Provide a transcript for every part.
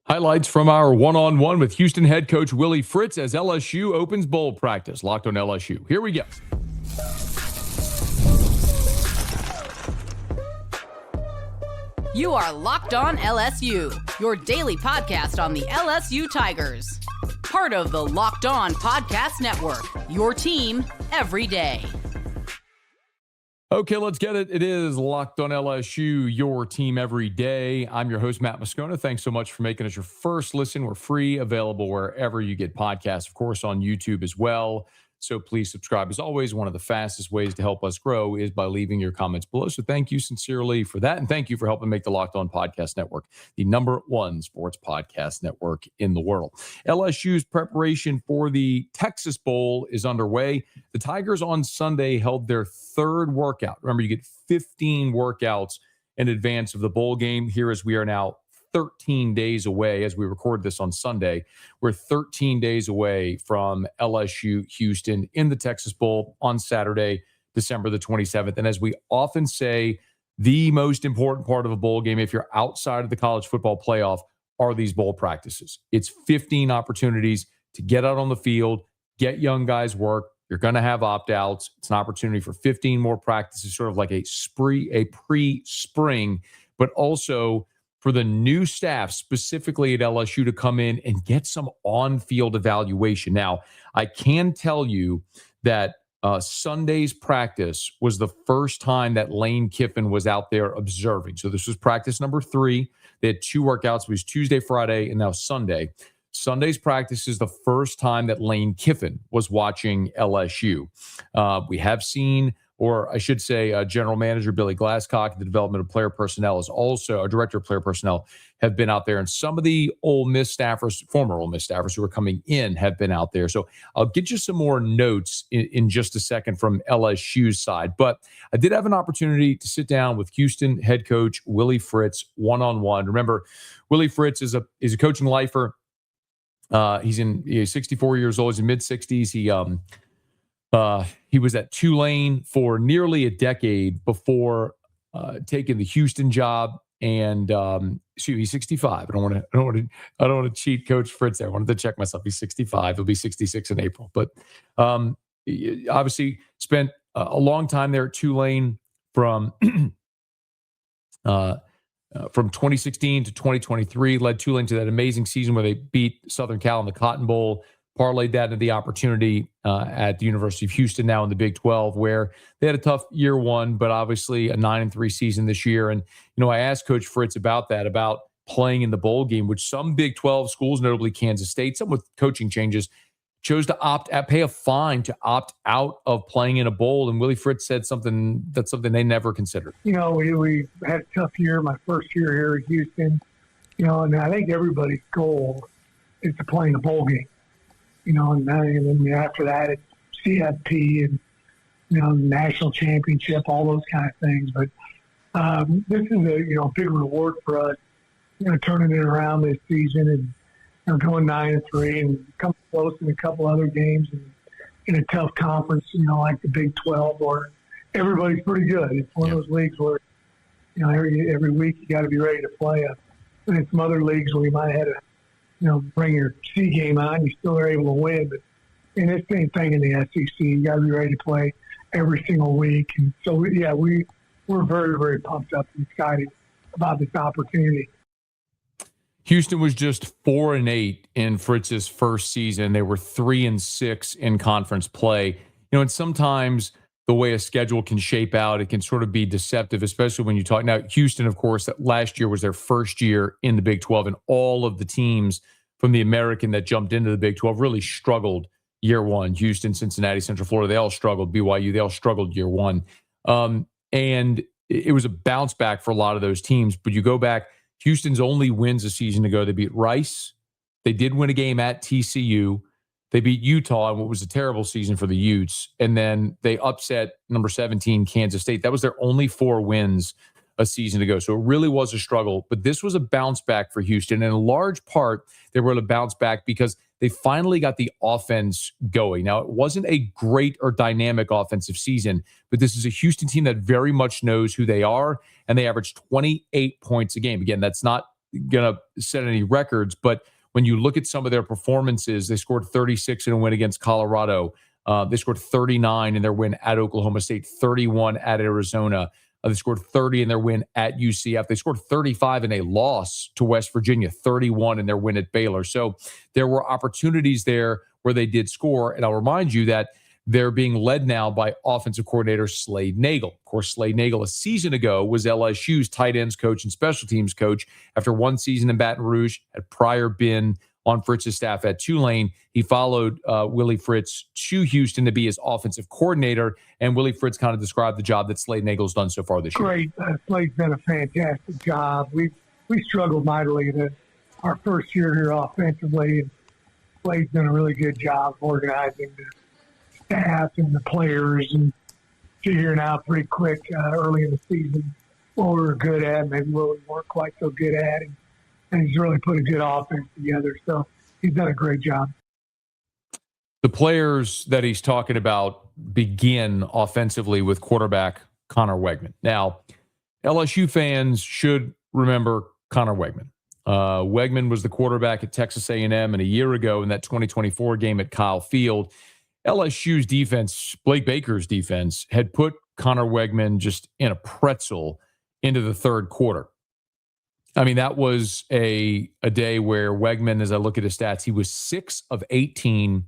Highlights from our one-on-one with Houston head coach Willie Fritz as LSU opens bowl practice. Locked on LSU. Here we go. You are Locked On LSU, your daily podcast on the LSU Tigers. Part of the Locked On Podcast Network, your team every day. Okay, let's get it. It is Locked On LSU, your team every day. I'm your host, Matt Moscona. Thanks so much for making us your first listen. We're free, available wherever you get podcasts, of course, on YouTube as well. So please subscribe. As always, one of the fastest ways to help us grow is by leaving your comments below. So thank you sincerely for that. And thank you for helping make the Locked On Podcast Network the #1 sports podcast network in the world. LSU's preparation for the Texas Bowl is underway. The Tigers on Sunday held their third workout. Remember, you get 15 workouts in advance of the bowl game. Here, as we are now 13 days away as we record this on Sunday. We're 13 days away from LSU Houston in the Texas Bowl on Saturday, December the 27th. And as we often say, the most important part of a bowl game, if you're outside of the college football playoff, are these bowl practices. It's 15 opportunities to get out on the field, get young guys work. You're going to have opt-outs. It's an opportunity for 15 more practices, sort of like a pre-spring, but also for the new staff, specifically at LSU, to come in and get some on-field evaluation. Now, I can tell you that Sunday's practice was the first time that Lane Kiffin was out there observing. So this was practice number 3. They had 2 workouts. It was Tuesday, Friday, and now Sunday. Sunday's practice is the first time that Lane Kiffin was watching LSU. We have seen, or I should say, General Manager Billy Glasscock, the development of player personnel, is also a director of player personnel, have been out there. And some of the Ole Miss staffers, former Ole Miss staffers who are coming in, have been out there. So I'll get you some more notes in just a second from LSU's side. But I did have an opportunity to sit down with Houston head coach Willie Fritz one-on-one. Remember, Willie Fritz is a coaching lifer. He's 64 years old. He's in mid-60s. He was at Tulane for nearly a decade before taking the Houston job. And he's 65. I don't want to cheat Coach Fritz there. I wanted to check myself. He's 65. He'll be 66 in April. But he obviously spent a long time there at Tulane from 2016 to 2023, led Tulane to that amazing season where they beat Southern Cal in the Cotton Bowl, parlayed that into the opportunity at the University of Houston now in the Big 12, where they had a tough year 1, but obviously a 9-3 season this year. And, I asked Coach Fritz about that, about playing in the bowl game, which some Big 12 schools, notably Kansas State, some with coaching changes, chose to pay a fine to opt out of playing in a bowl. And Willie Fritz said something they never considered. We had a tough year, my first year here at Houston, and I think everybody's goal is to play in a bowl game, and then after that it's CFP and, national championship, all those kind of things. But this is a big reward for us, turning it around this season and, going 9-3 and coming close in a couple other games in a tough conference, like the Big 12, where everybody's pretty good. It's one of those leagues where, every week you got to be ready to play. And in some other leagues where you might have to, bring your C game on, you still are able to win. But in this same thing in the SEC, you got to be ready to play every single week. And so, we're very, very pumped up and excited about this opportunity. Houston was just 4-8 in Fritz's first season. They were 3-6 in conference play. And sometimes the way a schedule can shape out, it can sort of be deceptive, especially when you talk. Now, Houston, of course, that last year was their first year in the Big 12, and all of the teams from the American that jumped into the Big 12 really struggled year 1. Houston, Cincinnati, Central Florida, they all struggled. BYU, they all struggled year 1. And it was a bounce back for a lot of those teams. But you go back, Houston's only wins a season ago. They beat Rice. They did win a game at TCU. They beat Utah in what was a terrible season for the Utes. And then they upset number 17, Kansas State. That was their only 4 wins a season ago. So it really was a struggle. But this was a bounce back for Houston. And in large part, they were able to bounce back because they finally got the offense going. Now, it wasn't a great or dynamic offensive season, but this is a Houston team that very much knows who they are, and they averaged 28 points a game. Again, that's not going to set any records, but when you look at some of their performances, they scored 36 in a win against Colorado. They scored 39 in their win at Oklahoma State, 31 at Arizona. They scored 30 in their win at UCF. They scored 35 in a loss to West Virginia, 31 in their win at Baylor. So there were opportunities there where they did score. And I'll remind you that they're being led now by offensive coordinator Slade Nagle. Of course, Slade Nagle a season ago was LSU's tight ends coach and special teams coach. After one season in Baton Rouge, had prior been on Fritz's staff at Tulane. He followed Willie Fritz to Houston to be his offensive coordinator, and Willie Fritz kind of described the job that Slade Nagle's done so far this year. Great. Slade's done a fantastic job. We struggled mightily our first year here offensively, and Slade's done a really good job of organizing the staff and the players and figuring out pretty quick early in the season what we were good at, maybe what we weren't quite so good at, and he's really put a good offense together. So he's done a great job. The players that he's talking about begin offensively with quarterback Conner Weigman. Now, LSU fans should remember Conner Weigman. Weigman was the quarterback at Texas A&M, and a year ago in that 2024 game at Kyle Field, LSU's defense, Blake Baker's defense, had put Conner Weigman just in a pretzel into the third quarter. I mean, that was a day where Weigman, as I look at his stats, he was 6 of 18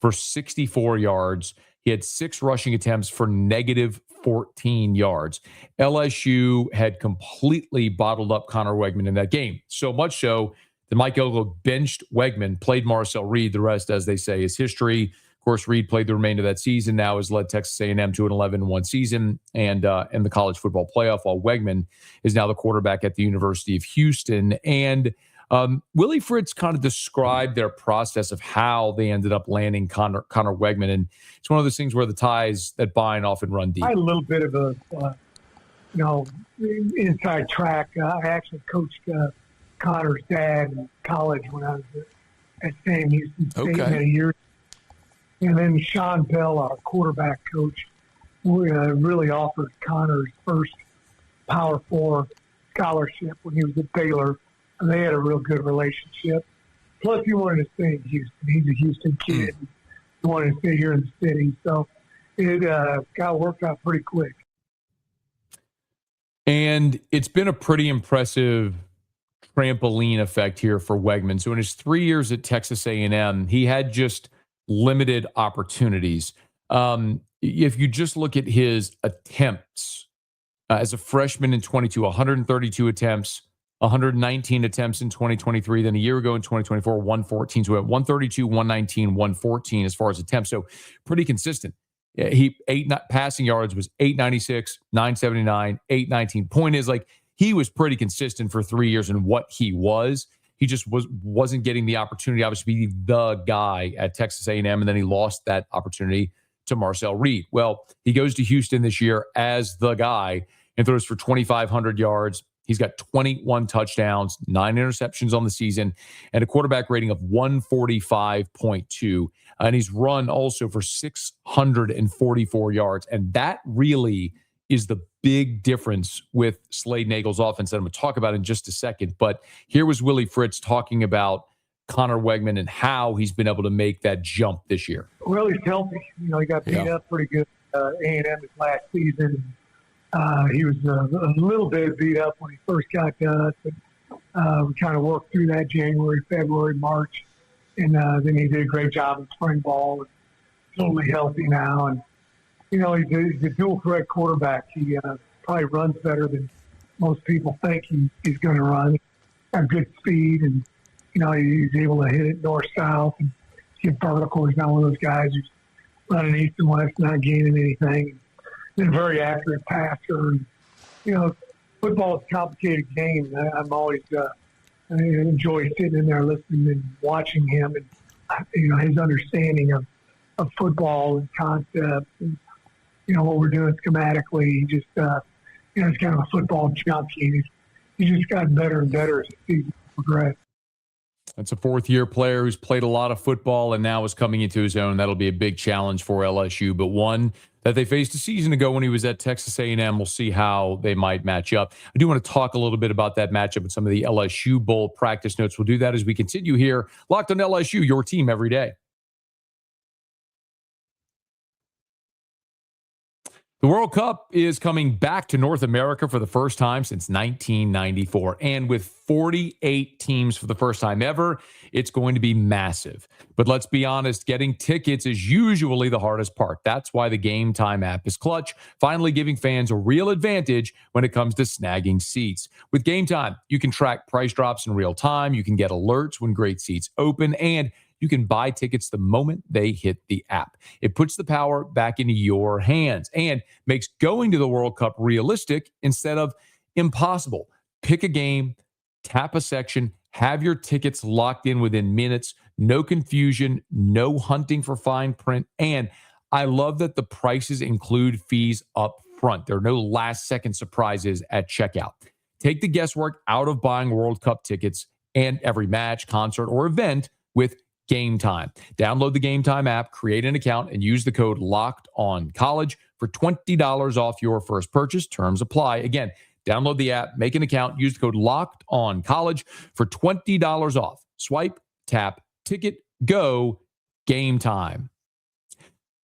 for 64 yards. He had 6 rushing attempts for negative 14 yards. LSU had completely bottled up Conner Weigman in that game. So much so that Mike Elko benched Weigman, played Marcel Reed. The rest, as they say, is history. Of course, Reed played the remainder of that season. Now has led Texas A&M to an 11-1 season and the college football playoff, while Weigman is now the quarterback at the University of Houston. And Willie Fritz kind of described their process of how they ended up landing Conner Weigman. And it's one of those things where the ties that bind often run deep. I had a little bit of a, inside track. I actually coached Conner's dad in college when I was at Sam Houston State many years. And then Sean Bell, our quarterback coach, really offered Conner's first Power 4 scholarship when he was at Baylor. And they had a real good relationship. Plus, he wanted to stay in Houston. He's a Houston kid. He wanted to stay here in the city. So it got worked out pretty quick. And it's been a pretty impressive trampoline effect here for Weigman. So in his 3 years at Texas A&M, he had just limited opportunities. If you just look at his attempts as a freshman in 132 attempts, 119 attempts in 2023, then a year ago in 2024, 114. So at 132, 119, 114 as far as attempts. So pretty consistent. Passing yards was 896, 979, 819. Point is, like, he was pretty consistent for 3 years in what he was. He just wasn't getting the opportunity, obviously, to be the guy at Texas A&M, and then he lost that opportunity to Marcel Reed. Well, he goes to Houston this year as the guy and throws for 2,500 yards. He's got 21 touchdowns, 9 interceptions on the season, and a quarterback rating of 145.2. And he's run also for 644 yards. And that really is the big difference with Slade Nagle's offense that I'm going to talk about in just a second. But here was Willie Fritz talking about Conner Weigman and how he's been able to make that jump this year. Well, he's healthy. He got beat up pretty good A&M this last season. He was a little bit beat up when he first got to us. But, we kind of worked through that January, February, March. And then he did a great job in spring ball. Totally healthy now. And, he's a dual threat quarterback. He probably runs better than most people think he's going to run. Got good speed, and, he's able to hit it north-south and get vertical. He's not one of those guys who's running east and west, not gaining anything. He's a very accurate passer. And, football is a complicated game. I'm always I enjoy sitting in there listening and watching him and, his understanding of football and concepts and, what we're doing schematically. He just, he's kind of a football junkie. He's just gotten better and better as the season progressed. That's a fourth-year player who's played a lot of football and now is coming into his own. That'll be a big challenge for LSU, but one that they faced a season ago when he was at Texas A&M. We'll see how they might match up. I do want to talk a little bit about that matchup and some of the LSU Bowl practice notes. We'll do that as we continue here. Locked on LSU, your team every day. The World Cup is coming back to North America for the first time since 1994. And with 48 teams for the first time ever, it's going to be massive. But let's be honest, getting tickets is usually the hardest part. That's why the Game Time app is clutch, finally giving fans a real advantage when it comes to snagging seats. With Game Time, you can track price drops in real time, you can get alerts when great seats open, and you can buy tickets the moment they hit the app. It puts the power back into your hands and makes going to the World Cup realistic instead of impossible. Pick a game, tap a section, have your tickets locked in within minutes, no confusion, no hunting for fine print. And I love that the prices include fees up front. There are no last-second surprises at checkout. Take the guesswork out of buying World Cup tickets and every match, concert, or event with Game Time. Download the Game Time app, create an account, and use the code LOCKEDONCollege for $20 off your first purchase. Terms apply. Again, download the app, make an account, use the code LOCKEDONCollege for $20 off. Swipe, tap, ticket, go, Game Time.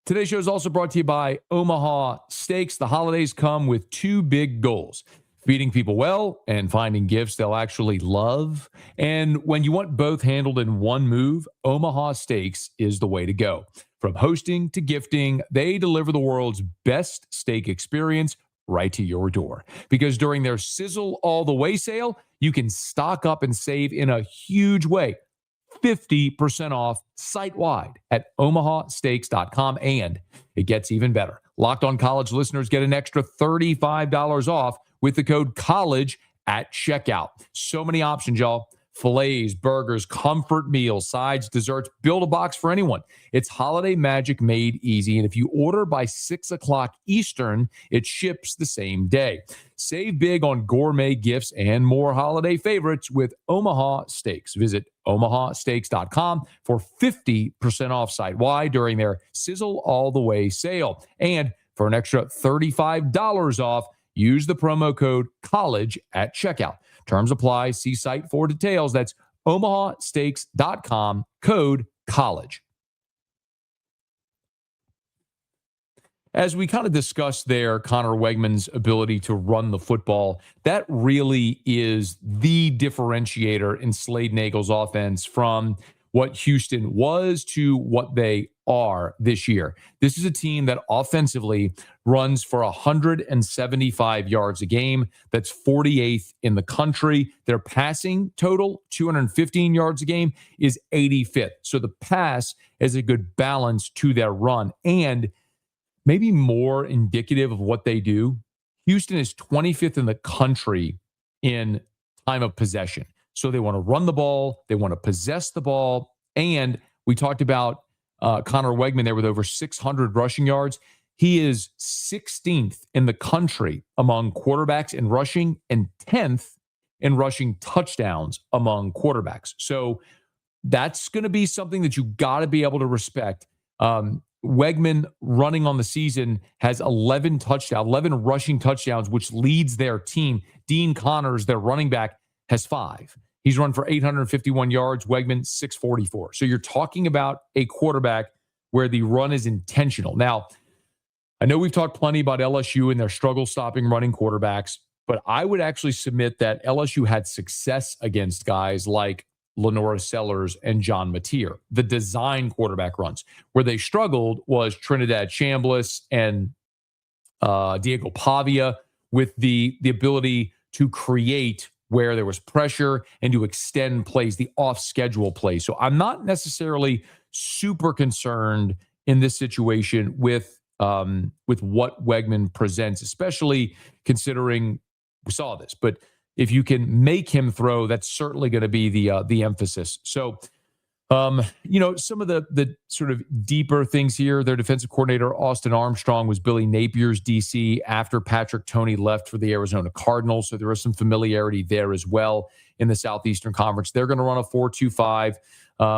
Today's show is also brought to you by Omaha Steaks. The holidays come with two big goals: feeding people well and finding gifts they'll actually love. And when you want both handled in one move, Omaha Steaks is the way to go. From hosting to gifting, they deliver the world's best steak experience right to your door. Because during their Sizzle All the Way sale, you can stock up and save in a huge way. 50% off site-wide at omahasteaks.com. And it gets even better. Locked On College listeners get an extra $35 off with the code COLLEGE at checkout. So many options, y'all. Fillets, burgers, comfort meals, sides, desserts. Build a box for anyone. It's holiday magic made easy. And if you order by 6 o'clock Eastern, it ships the same day. Save big on gourmet gifts and more holiday favorites with Omaha Steaks. Visit omahasteaks.com for 50% off site-wide during their Sizzle All the Way sale. And for an extra $35 off, use the promo code COLLEGE at checkout. Terms apply. See site for details. That's omahasteaks.com, code COLLEGE. As we kind of discussed there, Conner Weigman's ability to run the football, that really is the differentiator in Slade Nagle's offense from what Houston was to what they are this year. This is a team that offensively runs for 175 yards a game. That's 48th in the country. Their passing total, 215 yards a game, is 85th. So the pass is a good balance to their run. And maybe more indicative of what they do, Houston is 25th in the country in time of possession. So they want to run the ball, they want to possess the ball, and we talked about Conner Weigman there with over 600 rushing yards. He is 16th in the country among quarterbacks in rushing and 10th in rushing touchdowns among quarterbacks. So that's going to be something that you got to be able to respect. Weigman running on the season has 11 rushing touchdowns, which leads their team. Dean Connors, their running back, has 5. He's run for 851 yards. Weigman, 644. So you're talking about a quarterback where the run is intentional. Now, I know we've talked plenty about LSU and their struggle stopping running quarterbacks, but I would actually submit that LSU had success against guys like Lenora Sellers and John Mateer, the design quarterback runs. Where they struggled was Trinidad Chambliss and Diego Pavia with the ability to create where there was pressure and to extend plays, the off-schedule plays. So I'm not necessarily super concerned in this situation with what Weigman presents, especially considering we saw this. But if you can make him throw, that's certainly going to be the emphasis. So, some of the sort of deeper things here, their defensive coordinator, Austin Armstrong, was Billy Napier's DC after Patrick Toney left for the Arizona Cardinals. So there was some familiarity there as well in the Southeastern Conference. They're going to run a 4-2-5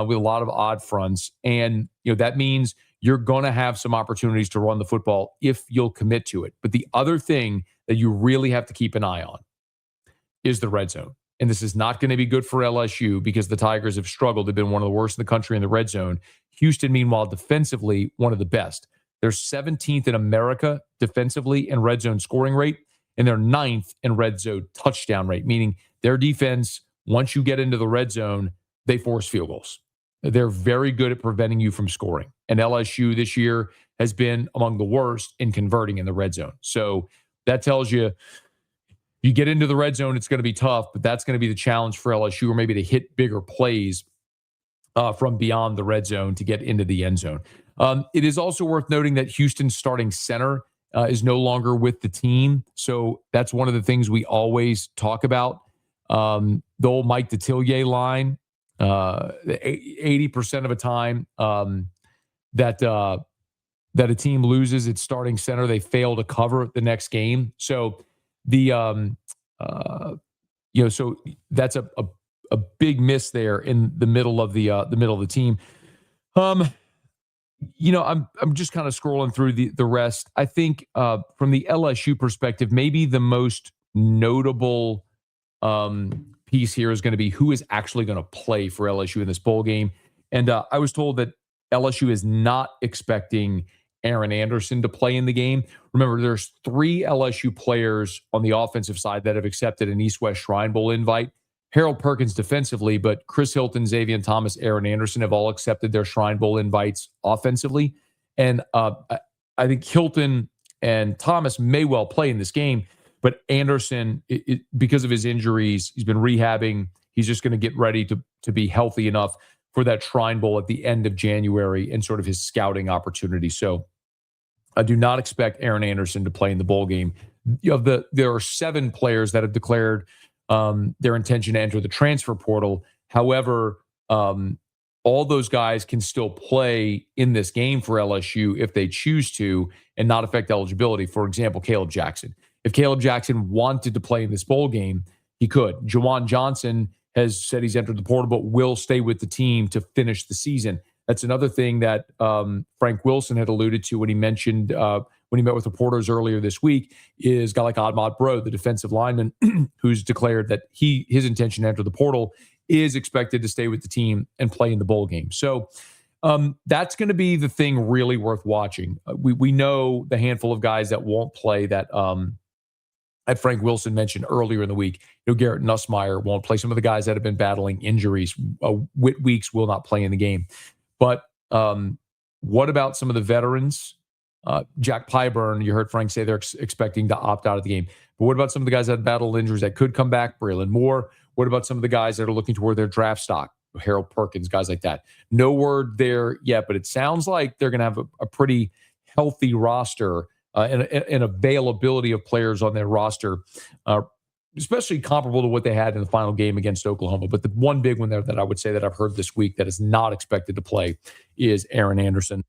with a lot of odd fronts. And, that means you're going to have some opportunities to run the football if you'll commit to it. But the other thing that you really have to keep an eye on is the red zone. And this is not going to be good for LSU because the Tigers have struggled. They've been one of the worst in the country in the red zone. Houston, meanwhile, defensively, one of the best. They're 17th in America defensively in red zone scoring rate, and they're 9th in red zone touchdown rate, meaning their defense, once you get into the red zone, they force field goals. They're very good at preventing you from scoring. And LSU this year has been among the worst in converting in the red zone. So that tells you get into the red zone, it's going to be tough, but that's going to be the challenge for LSU, or maybe to hit bigger plays from beyond the red zone to get into the end zone. It is also worth noting that Houston's starting center is no longer with the team. So that's one of the things we always talk about. The old Mike Detillier line, 80% of the time that a team loses its starting center, they fail to cover the next game. So so that's a big miss there in the middle of the team. I'm just kind of scrolling through the rest. I think from the LSU perspective, maybe the most notable piece here is going to be who is actually going to play for LSU in this bowl game. And I was told that LSU is not expecting Aaron Anderson to play in the game. Remember, there's 3 LSU players on the offensive side that have accepted an East-West Shrine Bowl invite. Harold Perkins defensively, but Chris Hilton, Xavier Thomas, Aaron Anderson have all accepted their Shrine Bowl invites offensively. And I think Hilton and Thomas may well play in this game, but Anderson, because of his injuries, he's been rehabbing. He's just going to get ready to be healthy enough for that Shrine Bowl at the end of January and sort of his scouting opportunity. So I do not expect Aaron Anderson to play in the bowl game. There are 7 players that have declared their intention to enter the transfer portal. However, all those guys can still play in this game for LSU if they choose to and not affect eligibility. For example, Caleb Jackson. If Caleb Jackson wanted to play in this bowl game, he could. Jawan Johnson has said he's entered the portal, but will stay with the team to finish the season. That's another thing that Frank Wilson had alluded to when he mentioned when he met with reporters earlier this week, is a guy like Ahmad Bro, the defensive lineman, who's declared that his intention to enter the portal is expected to stay with the team and play in the bowl game. So that's going to be the thing really worth watching. We know the handful of guys that won't play that Frank Wilson mentioned earlier in the week. Garrett Nussmeier won't play. Some of the guys that have been battling injuries, Whit Weeks will not play in the game. But what about some of the veterans? Jack Pyburn, you heard Frank say they're expecting to opt out of the game. But what about some of the guys that battle injuries that could come back? Braylon Moore. What about some of the guys that are looking toward their draft stock? Harold Perkins, guys like that. No word there yet, but it sounds like they're going to have a pretty healthy roster and availability of players on their roster, especially comparable to what they had in the final game against Oklahoma. But the one big one there that I would say that I've heard this week that is not expected to play is Aaron Anderson,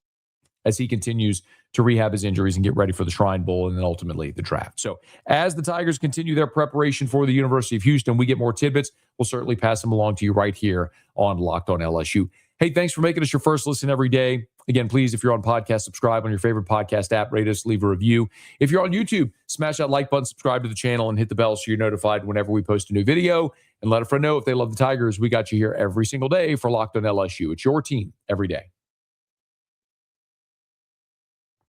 as he continues to rehab his injuries and get ready for the Shrine Bowl and then ultimately the draft. So as the Tigers continue their preparation for the University of Houston, we get more tidbits. We'll certainly pass them along to you right here on Locked On LSU. Hey, thanks for making us your first listen every day. Again, please, if you're on podcast, subscribe on your favorite podcast app, rate us, leave a review. If you're on YouTube, smash that like button, subscribe to the channel, and hit the bell so you're notified whenever we post a new video. And let a friend know if they love the Tigers. We got you here every single day for Locked On LSU. It's your team every day.